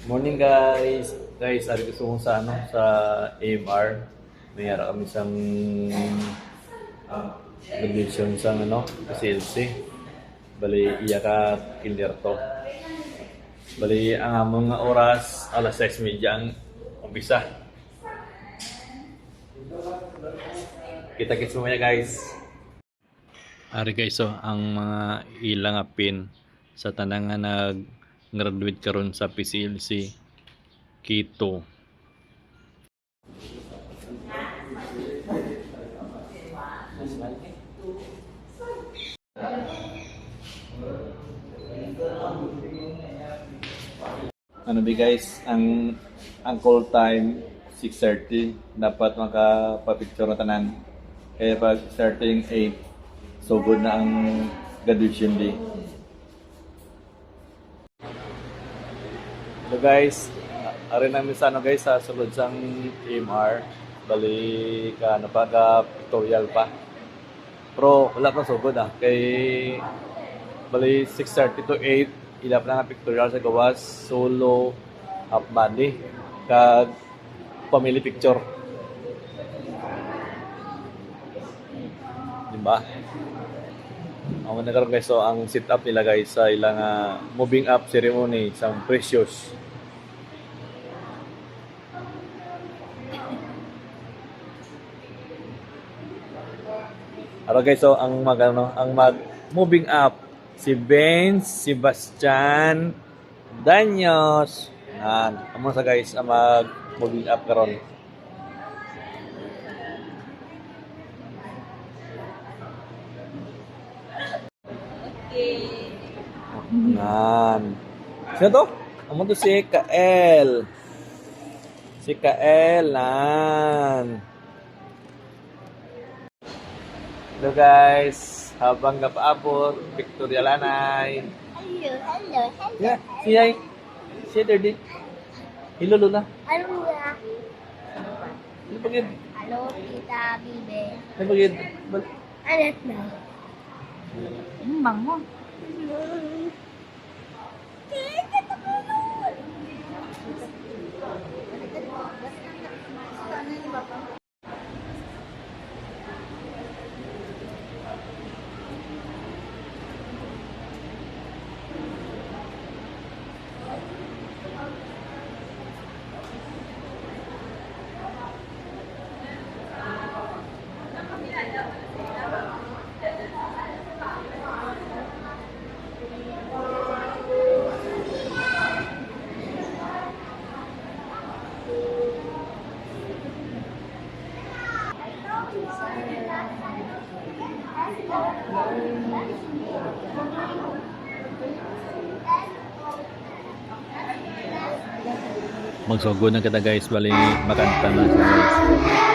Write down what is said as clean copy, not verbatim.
Morning guys. Guys, ari gusto kong sa sa AMR. Mayara kami sang condition sang PCLC. Bali iya ka kinder to. Bali ang among nga oras alas 6:30 ang umpisa. Kita-kits mo guys. Ari guys, ang mga ilang pin sa tanang nga nag-graduate karon sa PCLC Quito. Ano ba guys, ang call time 6:30 dapat makapapicture na tanan. Kaya pag starting 8, so good na ang graduation day. So guys, ari namin sa guys sa sulod sang AMR. Bali ka pictorial pa. Pero wala pa so good kay bali 6:30 to 8 ilap na nga pictorial sa gawas, solo, half body, kag family picture. Diba? Ang nagkaroon guys, so ang sit-up nila guys sa ilang moving up ceremony sa Precious. Aro guys, so ang mag moving up si Benz, Sebastian, Danyos. Amo sa guys ang mag moving up karon. Sino to? Amo to si Kael. Si Kael Hello guys, habang napaabot, pictorial anay. Hello. Yeah, siyay. Siya dirty. Hello Lola. Hello, Ano pagid? hello, Tita Bibe. Ano pagid? Anak na. Bango. Magsugod na kita guys, bali makanta na siya guys.